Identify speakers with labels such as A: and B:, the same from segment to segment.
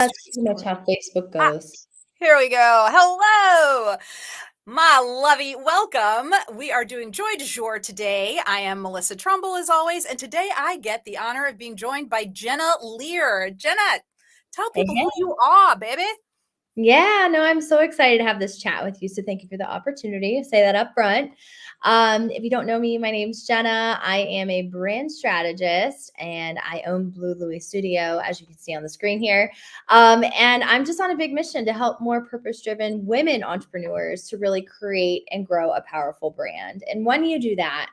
A: That's pretty much how Facebook
B: Ah,
A: goes.
B: here we go. Hello, my lovey. Welcome. We are doing Joy du Jour today. I am Melissa Trumbull, as always, and today I get the honor of being joined by Jennah Lear. Jennah, tell
A: Hey,
B: people
A: hey.
B: who you are, baby.
A: Yeah, no, I'm so excited to have this chat with you. So thank you for the opportunity. Say that up front. If you don't know me, my name's Jennah. I am a brand strategist and I own Blue Louie Studio, as you can see on the screen here. And I'm just on a big mission to help more purpose-driven women entrepreneurs to really create and grow a powerful brand. And when you do that,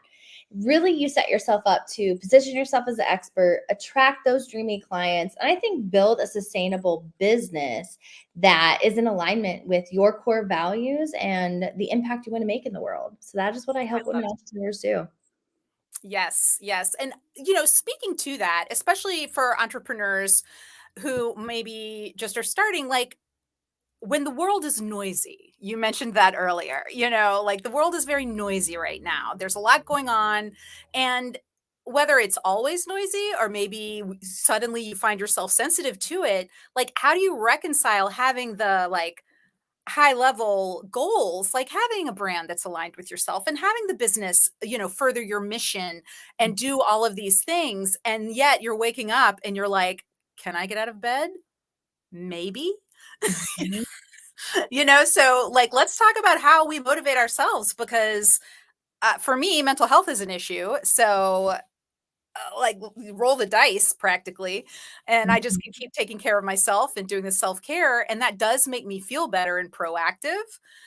A: really you set yourself up to position yourself as an expert, attract those dreamy clients, and I think build a sustainable business that is in alignment with your core values and the impact you want to make in the world. So that is what I
B: I
A: help women
B: love
A: entrepreneurs do.
B: Yes, yes. And, speaking to that, especially for entrepreneurs who maybe just are starting, like, when the world is noisy, you mentioned that earlier, like the world is very noisy right now. There's a lot going on. And whether it's always noisy or maybe suddenly you find yourself sensitive to it, like how do you reconcile having the like high level goals, like having a brand that's aligned with yourself and having the business, further your mission and do all of these things. And yet you're waking up and you're like, can I get out of bed? Maybe.
A: Mhm.
B: So like let's talk about how we motivate ourselves because for me mental health is an issue. So like roll the dice practically, and I just can keep taking care of myself and doing the self-care, and that does make me feel better and proactive.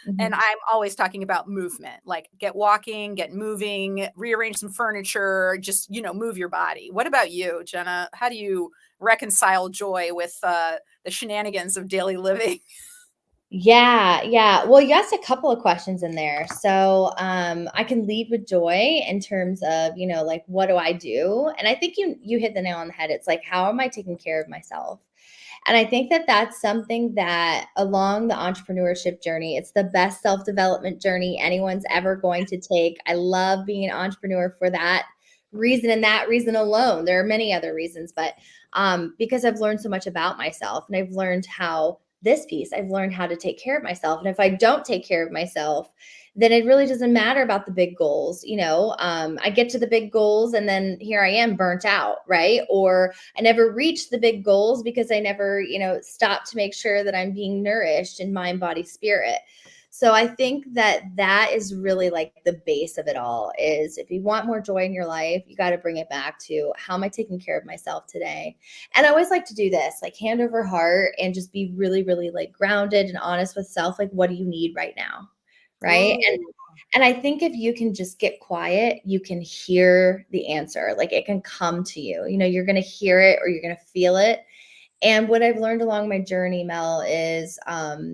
B: And
A: Mhm.
B: I'm always talking about movement, like get walking, get moving, rearrange some furniture, just move your body. What about you, Jennah? How do you reconcile joy with the shenanigans of daily living?
A: Yeah, yeah. Well, you asked a couple of questions in there. So I can lead with joy in terms of, like what do I do? And I think you hit the nail on the head. It's like, how am I taking care of myself? And I think that that's something that along the entrepreneurship journey, it's the best self-development journey anyone's ever going to take. I love being an entrepreneur for that reason and that reason alone. There are many other reasons, but because I've learned so much about myself and I've learned how this piece, I've learned how to take care of myself. And if I don't take care of myself, then it really doesn't matter about the big goals. I get to the big goals and then here I am burnt out, right? Or I never reached the big goals because I never, stopped to make sure that I'm being nourished in mind, body, spirit. So I think that that is really like the base of it all is if you want more joy in your life, you got to bring it back to how am I taking care of myself today? And I always like to do this, like hand over heart and just be really, really like grounded and honest with self. Like, what do you need right now? Right. And
B: Ooh,
A: and I think if you can just get quiet, you can hear the answer. Like it can come to you. You're going to hear it or you're going to feel it. And what I've learned along my journey, Mel, is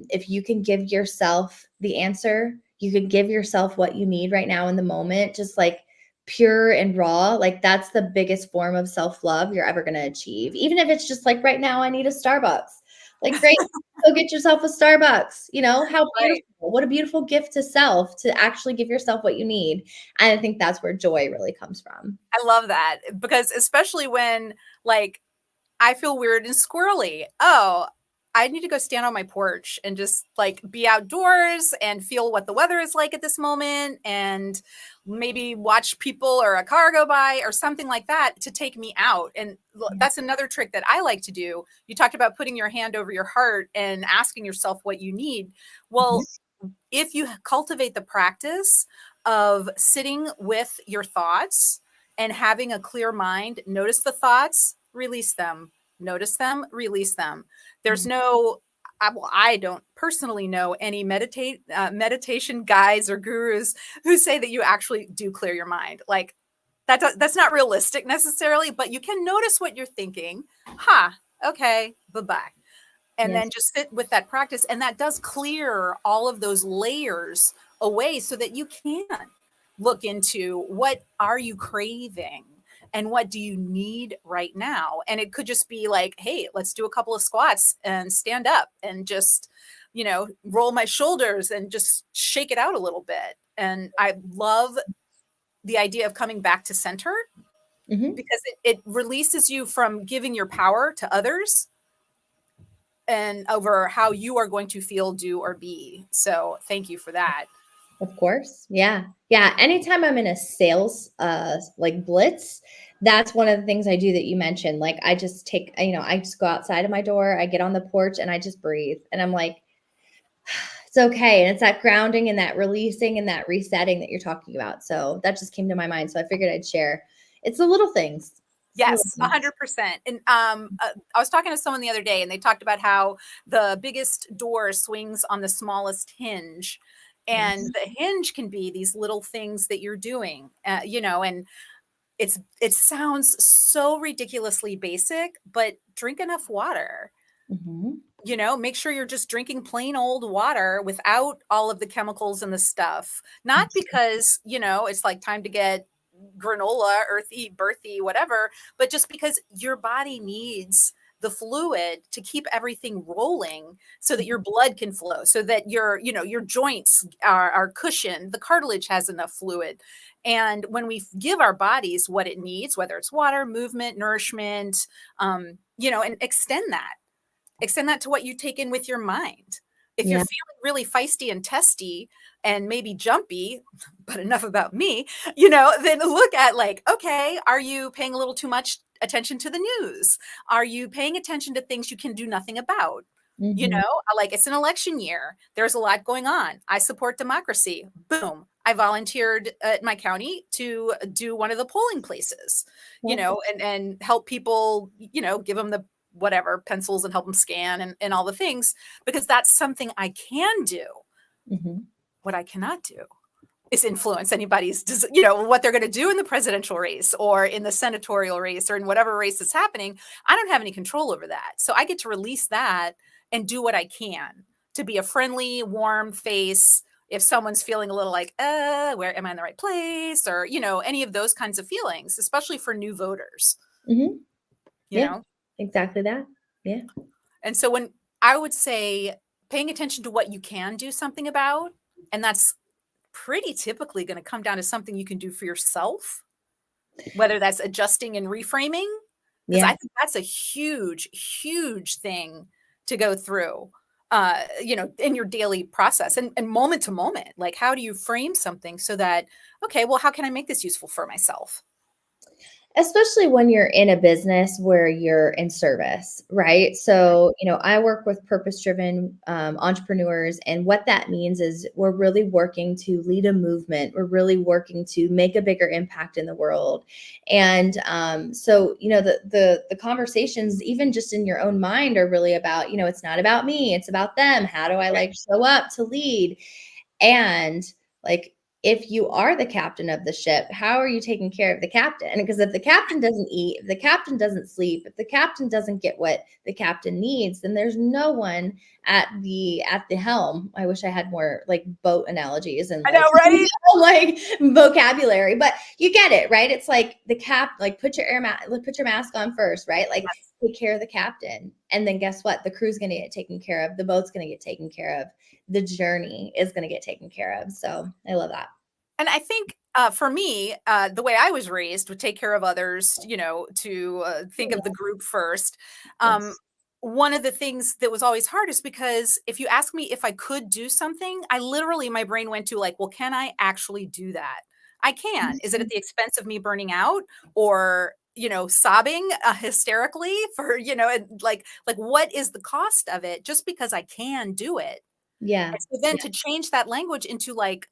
A: if you can give yourself the answer, you can give yourself what you need right now in the moment, just like pure and raw. Like that's the biggest form of self love you're ever going to achieve. Even if it's just like right now, I need a Starbucks. Like, great, go get yourself a Starbucks. How beautiful.
B: right.
A: What a beautiful gift to self to actually give yourself what you need. And I think that's where joy really comes from.
B: I love that because especially when like I feel weird and squirrely. Oh, I need to go stand on my porch and just like be outdoors and feel what the weather is like at this moment and maybe watch people or a car go by or something like that to take me out. And
A: Yeah.
B: that's another trick that I like to do. You talked about putting your hand over your heart and asking yourself what you need.
A: Mhm.
B: Well, if you cultivate the practice of sitting with your thoughts and having a clear mind, notice the thoughts, release them, notice them, release them. There's no, I don't personally know any meditation guides or gurus who say that you actually do clear your mind. Like that's not realistic necessarily, but you can notice what you're thinking. Okay, bye-bye, and
A: Yes.
B: then just sit with that practice, and that does clear all of those layers away so that you can look into what are you craving and what do you need right now. And it could just be like, hey, let's do a couple of squats and stand up and just roll my shoulders and just shake it out a little bit. And I love the idea of coming back to center
A: Mhm.
B: because it releases you from giving your power to others and over how you are going to feel, do, or be. So thank you for that.
A: Of course. Yeah. Yeah. Anytime I'm in a sales like blitz, that's one of the things I do that you mentioned. Like I just take, I just go outside of my door, I get on the porch and I just breathe. And I'm like, it's okay. And it's that grounding and that releasing and that resetting that you're talking about. So that just came to my mind. So I figured I'd share. It's the little things. It's the little
B: Yes,
A: things.
B: 100%. And I was talking to someone the other day, and they talked about how the biggest door swings on the smallest hinge. And
A: Yes.
B: the hinge can be these little things that you're doing, and it sounds so ridiculously basic, but drink enough water.
A: Mm-hmm.
B: Make sure you're just drinking plain old water without all of the chemicals and the stuff. Not because, it's like time to get granola, earthy, birthy, whatever, but just because your body needs the fluid to keep everything rolling so that your blood can flow, so that your joints are cushioned, the cartilage has enough fluid. And when we give our bodies what it needs, whether it's water, movement, nourishment, and extend that to what you take in with your mind. If you're
A: Yeah.
B: feeling really feisty and testy and maybe jumpy, but enough about me, then look at like, okay, are you paying a little too much attention to the news? Are you paying attention to things you can do nothing about?
A: Mm-hmm.
B: Like it's an election year. There's a lot going on. I support democracy. Boom. I volunteered at my county to do one of the polling places,
A: Yeah.
B: and help people, give them the whatever pencils and help them scan and all the things, because that's something I can do.
A: Mm-hmm.
B: What I cannot do is influence anybody's, what they're going to do in the presidential race or in the senatorial race or in whatever race is happening. I don't have any control over that. So I get to release that and do what I can to be a friendly, warm face. If someone's feeling a little like, where am I in the right place? Or, any of those kinds of feelings, especially for new voters,
A: Mm-hmm.
B: you
A: Yeah.
B: know?
A: Exactly that. Yeah.
B: And so when I would say paying attention to what you can do something about, and that's pretty typically going to come down to something you can do for yourself, whether that's adjusting and reframing, because I
A: Yeah.
B: think that's a huge, huge thing to go through, in your daily process and moment to moment. Like, how do you frame something so that, okay, well, how can I make this useful for myself?
A: Especially when you're in a business where you're in service, right? So, I work with purpose-driven entrepreneurs, and what that means is we're really working to lead a movement. We're really working to make a bigger impact in the world, and so the conversations, even just in your own mind, are really about it's not about me, it's about them. How do I like show up to lead? And like, if you are the captain of the ship, how are you taking care of the captain? Because if the captain doesn't eat, if the captain doesn't sleep, if the captain doesn't get what the captain needs, then there's no one at the helm. I wish I had more like boat analogies and
B: I know, right?
A: like vocabulary, but you get it, right? It's like like put your mask on first, right? Like
B: Yes.
A: take care of the captain, and then guess what? The crew's going to get taken care of. The boat's going to get taken care of. The journey is going to get taken care of. So I love that.
B: And I think for me, the way I was raised would take care of others, to think of the group first. Um,
A: Yes.
B: One of the things that was always hard is because if you ask me if I could do something, my brain went to like, well, can I actually do that? I can. Is it at the expense of me burning out or, sobbing hysterically for, and like what is the cost of it just because I can do it?
A: Yeah.
B: And so then
A: Yeah.
B: to change that language into like,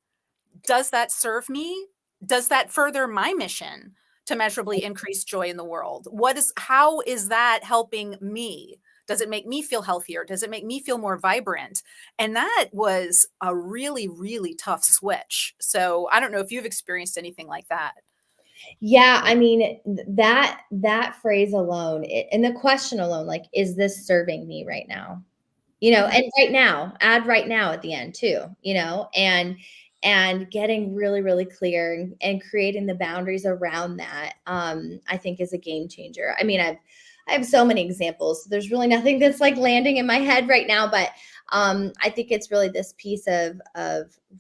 B: does that serve me? Does that further my mission to measurably increase joy in the world? How is that helping me? Does it make me feel healthier? Does it make me feel more vibrant? And that was a really, really tough switch. So I don't know if you've experienced anything like that.
A: Yeah, I mean that phrase alone, and the question alone, like, is this serving me right now?
B: Mhm.
A: And right now, add right now at the end too, and getting really, really clear and creating the boundaries around that, I think is a game changer. I mean, I have so many examples. There's really nothing that's like landing in my head right now, but I think it's really this piece of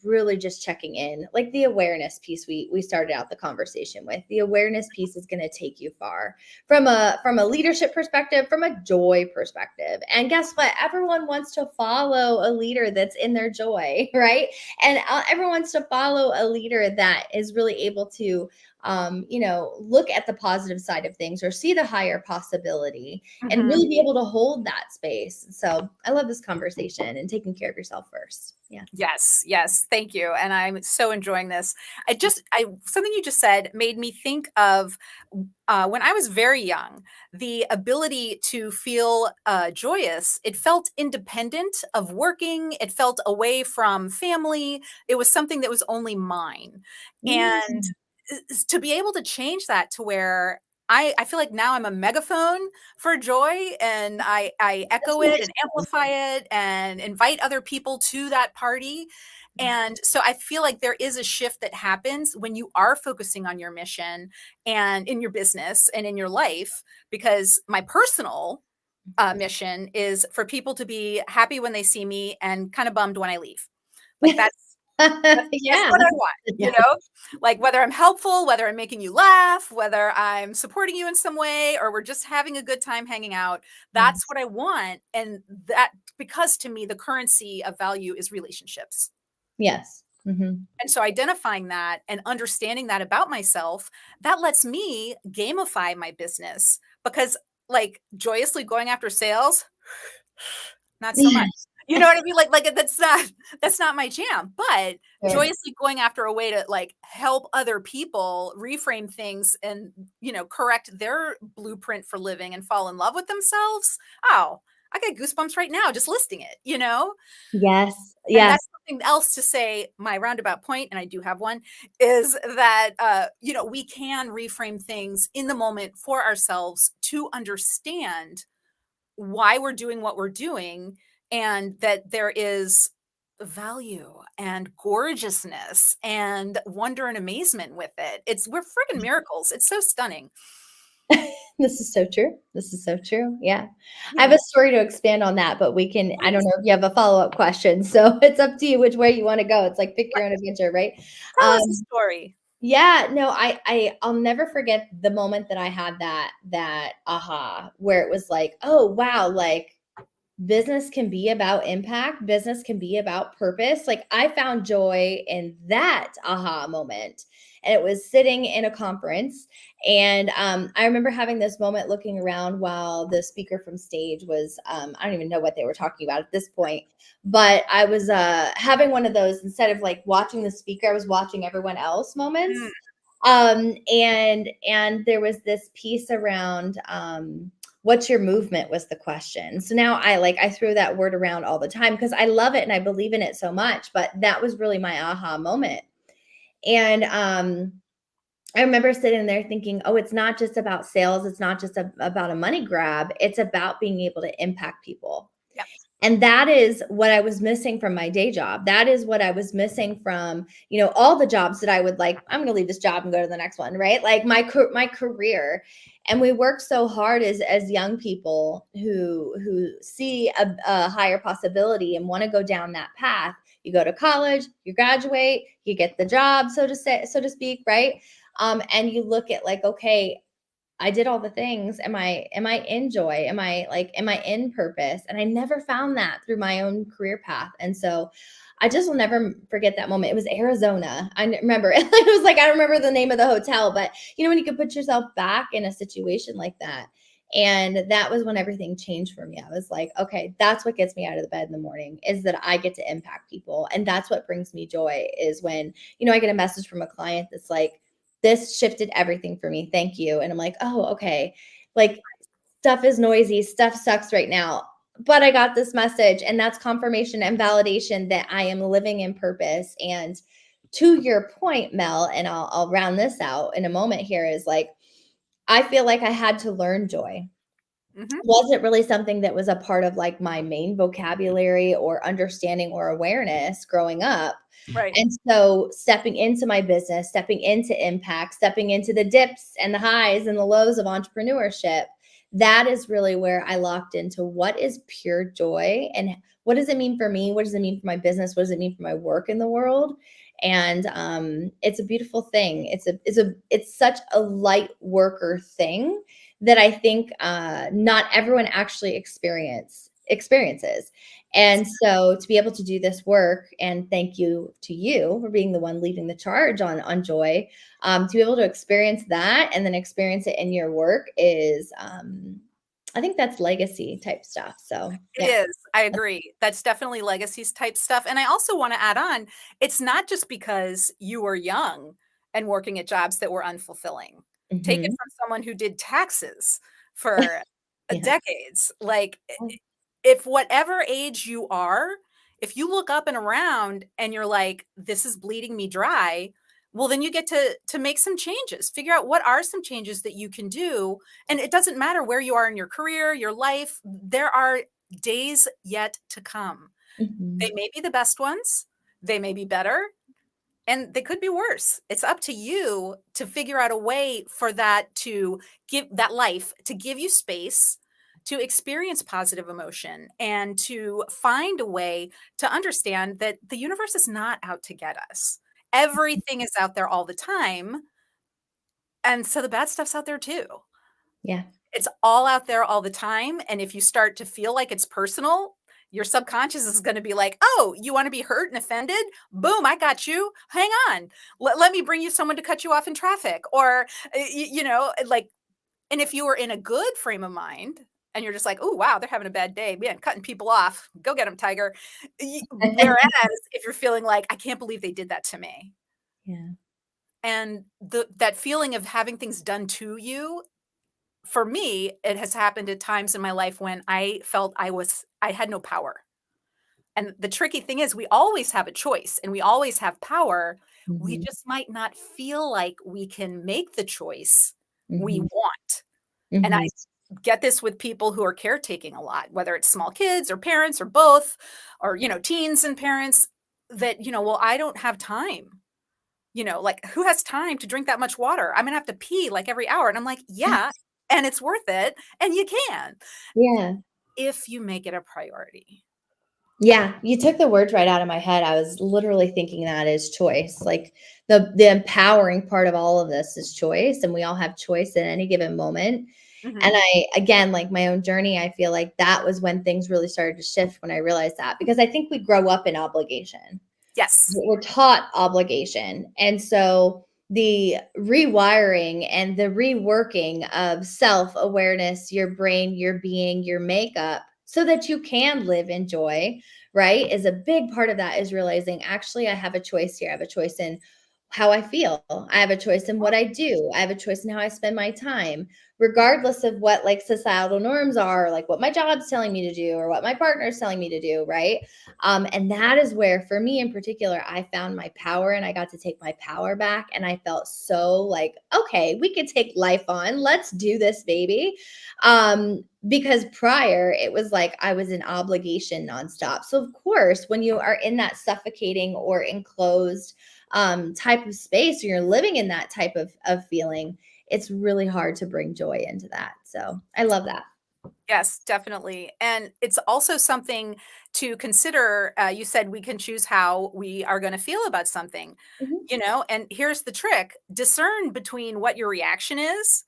A: really just checking in, like the awareness piece we started out the conversation with. The awareness piece is going to take you far from a leadership perspective, from a joy perspective. And guess what? Everyone wants to follow a leader that's in their joy, right? And everyone wants to follow a leader that is really able to look at the positive side of things or see the higher possibility and
B: Mhm.
A: really be able to hold that space. So I love this conversation and taking care of yourself first. Yeah.
B: Yes, yes, thank you, and I'm so enjoying this. I something you just said made me think of, when I was very young, the ability to feel, joyous, it felt independent of working, it felt away from family, it was something that was only mine, and
A: Mm.
B: to be able to change that to where I feel like now I'm a megaphone for joy, and I
A: That's
B: echo it and
A: nice.
B: amplify it and invite other people to that party, and so I feel like there is a shift that happens when you are focusing on your mission and in your business and in your life, because my personal, mission is for people to be happy when they see me and kinda bummed when I leave. Like, that's
A: Yeah.
B: what I want, you
A: Yeah.
B: know? Like, whether I'm helpful, whether I'm making you laugh, whether I'm supporting you in some way, or we're just having a good time hanging out, that's
A: Yes.
B: what I want, and that because to me, the currency of value is relationships.
A: Yes. Mhm.
B: And so identifying that and understanding that about myself, that lets me gamify my business because, like, joyously going after sales, not so much. You know what I mean? Like, that's not my jam, but
A: Sure.
B: joyously going after a way to, like, help other people reframe things and, correct their blueprint for living and fall in love with themselves. Oh, I get goosebumps right now just listing it, you know?
A: Yes.
B: And
A: Yes.
B: that's something else to say, my roundabout point, and I do have one, is that, we can reframe things in the moment for ourselves to understand why we're doing what we're doing and that there is value and gorgeousness and wonder and amazement with it. We're friggin' miracles. It's so stunning.
A: This is so true. This is so true. Yeah. I have
B: Yeah.
A: a story to expand on that, but I don't
B: Please
A: know if you have a follow-up question. So it's up to you which way you want to go. It's like pick your own adventure, right?
B: tell us a
A: Um,
B: story.
A: yeah, no, I'll never forget the moment that I had that aha where it was like, oh wow, like business can be about impact, business can be about purpose. Like I found joy in that aha moment. And it was sitting in a conference. And I remember having this moment looking around while the speaker from stage was, I don't even know what they were talking about at this point, but I was having one of those instead of like watching the speaker, I was watching everyone else
B: Mm,
A: moments. And there was this piece around what's your movement was the question. So now I throw that word around all the time because I love it and I believe in it so much, but that was really my aha moment. And I remember sitting there thinking, oh, it's not just about sales, it's not just about a money grab, it's about being able to impact people.
B: yeah.
A: And that is what I was missing from my day job. That is what I was missing from, all the jobs that I would like, I'm going to leave this job and go to the next one, right? Like my career. And we work so hard as young people who see a higher possibility and want to go down that path. You go to college, you graduate, you get the job, so to speak, right? And you look at like, okay, I did all the things. Am I in joy? Am I in purpose? And I never found that through my own career path. And so I just will never forget that moment. It was Arizona. Remember it. It was like I don't remember the name of the hotel, but when you could put yourself back in a situation like that. And that was when everything changed for me. I was like, okay, that's what gets me out of the bed in the morning is that I get to impact people. And that's what brings me joy is when, I get a message from a client that's like, this shifted everything for me. Thank you. And I'm like, oh, okay. Like stuff is noisy, stuff sucks right now. But I got this message, and that's confirmation and validation that I am living in purpose. And to your point, Mel, and I'll round this out in a moment here is like, I feel like I had to learn joy.
B: Mhm.
A: Wasn't really something that was a part of like my main vocabulary or understanding or awareness growing up.
B: Right.
A: And so stepping into my business, stepping into impact, stepping into the dips and the highs and the lows of entrepreneurship, that is really where I locked into what is pure joy and what does it mean for me? What does it mean for my business? What does it mean for my work in the world? And it's a beautiful thing. It's such a light worker thing that I think not everyone actually experiences. And so to be able to do this work, and thank you to you for being the one leading the charge on joy, to be able to experience that and then experience it in your work is, I think that's legacy type stuff. So
B: It
A: yeah.
B: is. I agree. That's definitely legacies type stuff. And I also want to add on, it's not just because you were young and working at jobs that were unfulfilling. Take it
A: Hmm.
B: from someone who did taxes for
A: Yeah.
B: decades. Like,
A: Oh,
B: if whatever age you are, if you look up and around and you're like, this is bleeding me dry, well, then you get to make some changes. Figure out what are some changes that you can do. And it doesn't matter where you are in your career, your life, there are days yet to come. They
A: mhm.
B: may be the best ones, they may be better, and they could be worse. It's up to you to figure out a way for that to give that life to give you space to experience positive emotion and to find a way to understand that the universe is not out to get us. Everything is out there all the time. And so the bad stuff's out there too.
A: Yeah.
B: It's all out there all the time, and if you start to feel like it's personal, your subconscious is gonna be like, "Oh, you wanna be hurt and offended? Boom, I got you. Hang on. Let me bring you someone to cut you off in traffic," or, like and if you were in a good frame of mind and you're just like, "Oh, wow, they're having a bad day. Man, cutting people off. Go get them, tiger." Whereas if you're feeling like, "I can't believe they did that to me,"
A: Yeah.
B: and that feeling of having things done to you for me, it has happened at times in my life when I felt I had no power. And the tricky thing is we always have a choice and we always have power. We
A: Mhm.
B: just might not feel like we can make the choice we
A: Mhm.
B: want. And I
A: Mhm.
B: get this with people who are caretaking a lot, whether it's small kids or parents or both, or teens and parents that, well, I don't have time. Like, who has time to drink that much water? I'm gonna have to pee like every hour. And I'm like, yeah, and it's worth it. And you can
A: Yeah.
B: if you make it a priority.
A: Yeah, you took the words right out of my head. I was literally thinking that is choice. Like the empowering part of all of this is choice, and we all have choice at any given moment. And
B: Mhm.
A: I again, like my own journey, I feel like that was when things really started to shift when I realized that because I think we grow up in obligation.
B: Yes.
A: We're taught obligation. And so the rewiring and the reworking of self awareness, your brain, your being, your makeup, so that you can live in joy, right? Is a big part of that is realizing actually, I have a choice here. I have a choice in how I feel. I have a choice in what I do. I have a choice in how I spend my time, regardless of what like societal norms are, like what my job's telling me to do or what my partner's telling me to do, right? And that is where, for me in particular, I found my power and I got to take my power back. And I felt so like, okay, we could take life on. Let's do this, baby. Because prior, it was like I was in obligation nonstop. So, of course, when you are in that suffocating or enclosed type of space, or you're living in that type of feeling, it's really hard to bring joy into that. So, I love that.
B: Yes, definitely. And it's also something to consider. You said we can choose how we are going to feel about something,
A: Mhm.
B: and here's the trick: discern between what your reaction is,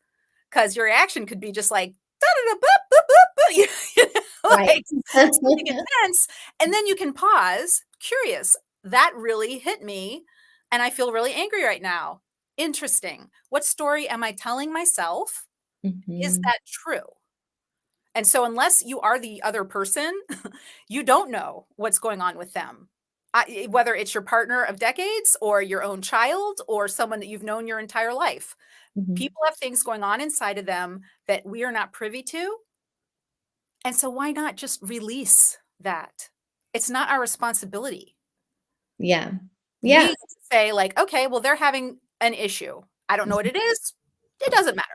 B: because your reaction could be just like, "Da, da, da, boop, boop, boop, boop,"
A: Right.
B: like something intense. And then you can pause, curious, that really hit me. And I feel really angry right now. Interesting. What story am I telling myself? Is
A: Mhm.
B: that true? And so unless you are the other person, you don't know what's going on with them. Whether it's your partner of decades or your own child or someone that you've known your entire life.
A: Mhm.
B: People have things going on inside of them that we are not privy to. And so why not just release that? It's not our responsibility.
A: Yeah.
B: We
A: Yeah.
B: get to say like, okay, well, they're having an issue. I don't know what
A: Mhm.
B: it is. It doesn't matter.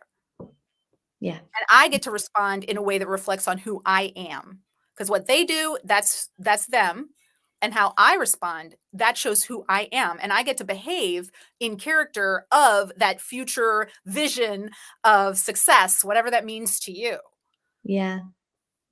A: Yeah.
B: And I get to respond in a way that reflects on who I am. Because what they do, that's them. And how I respond, that shows who I am. And I get to behave in character of that future vision of success, whatever that means to you.
A: Yeah.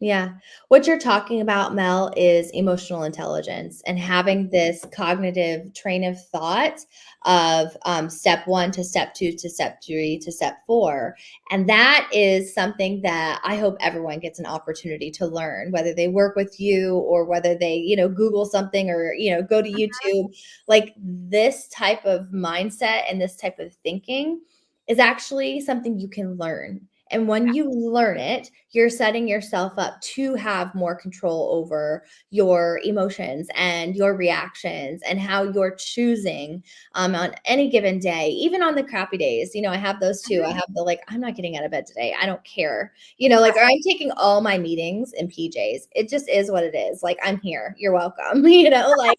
A: Yeah. What you're talking about, Mel, is emotional intelligence and
B: Mhm.
A: having this cognitive train of thought of step one to step two to step three to step four. And that is something that I hope everyone gets an opportunity to learn, whether they work with you or whether they, Google something or, go to YouTube. Like this type of mindset and this type of thinking is actually something you can learn. And when you learn it, you're setting yourself up to have more control over your emotions and your reactions and how you're choosing on any given day, even on the crappy days. I have those too. I
B: Mhm.
A: have the like, I'm not getting out of bed today. I don't care. Like, or
B: Right.
A: I'm taking all my meetings in PJs. It just is what it is. Like, I'm here. You're welcome. Like,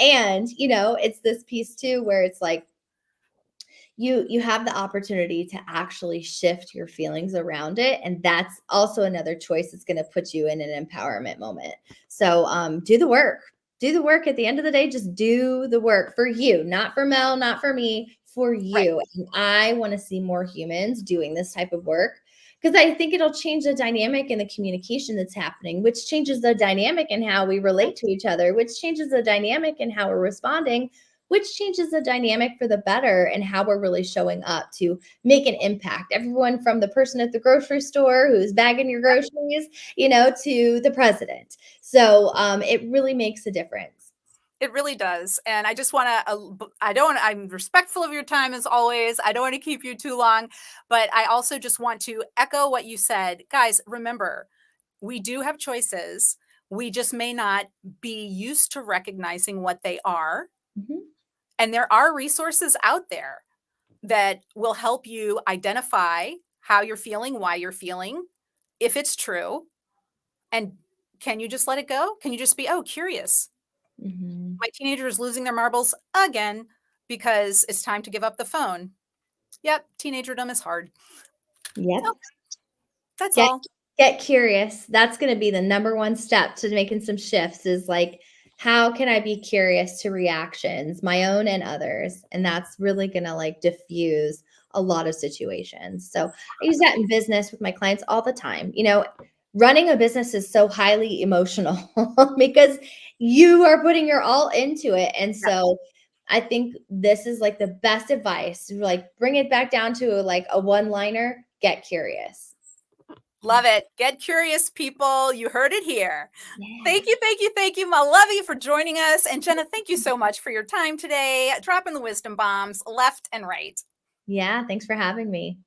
A: and, it's this piece too where it's like, you have the opportunity to actually shift your feelings around it, and that's also another choice that's going to put you in an empowerment moment. So do the work. Do the work. At the end of the day, just do the work for you, not for Mel, not for me, for
B: Right.
A: you. And I want to see more humans doing this type of work because I think it'll change the dynamic and the communication that's happening, which changes the dynamic in how we relate to each other, which changes the dynamic in how we're responding, which changes the dynamic for the better and how we're really showing up to make an impact. Everyone from the person at the grocery store who's bagging your groceries, to the president. So it really makes a difference.
B: It really does, and I just wanna, I don't I'm respectful of your time as always, I don't wanna keep you too long, but I also just want to echo what you said. Guys, remember, we do have choices, we just may not be used to recognizing what they are,
A: Mhm.
B: and there are resources out there that will help you identify how you're feeling, why you're feeling, if it's true, and can you just let it go? Can you just be, "Oh, curious.
A: Mhm.
B: My teenager is losing their marbles again because it's time to give up the phone." Yep, teenagerdom is hard.
A: Yep.
B: Okay, that's
A: Get
B: all.
A: get curious. That's gonna be the number one step to making some shifts is like, how can I be curious to reactions, my own and others? And that's really gonna like diffuse a lot of situations. So I use that in business with my clients all the time. Running a business is so highly emotional because you are putting your all into it. And
B: Yeah,
A: so I think this is like the best advice. Like bring it back down to like a one liner, get curious.
B: love it. Get curious, people. You heard it here.
A: Yeah.
B: Thank you, thank you, thank you, my lovey, for joining us. And Jennah, thank you so much for your time today, dropping the wisdom bombs left and right.
A: Yeah, thanks for having me.